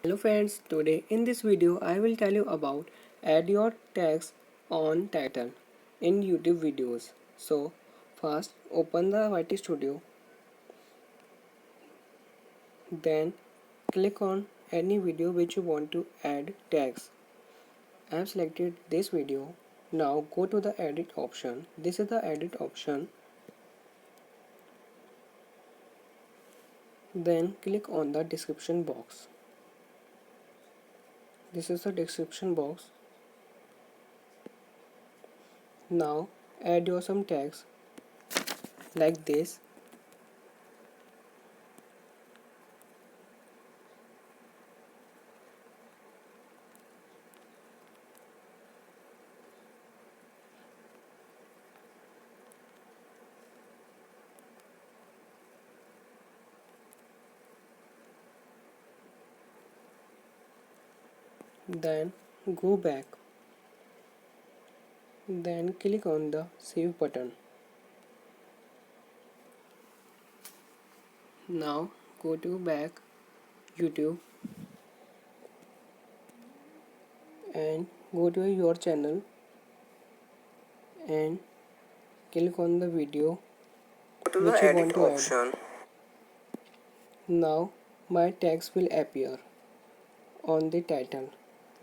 Hello friends, today in this video I will tell you about add your tags on title in YouTube videos. So first open the YT Studio, then click on any video which you want to add tags. I have selected this video. Now go to the edit option. This is the edit option. Then click on the description box. This is the description box. Now add your some tags like this. Then go back. Then click on the save button. Now go to back YouTube and go to your channel and click on the video which you want to add. Now my tags will appear on the title.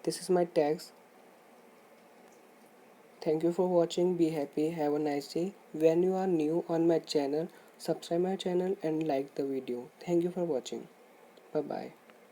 This is my tags. Thank you for watching. Be happy. Have a nice day. When you are new on my channel, subscribe my channel and like the video. Thank you for watching. Bye bye.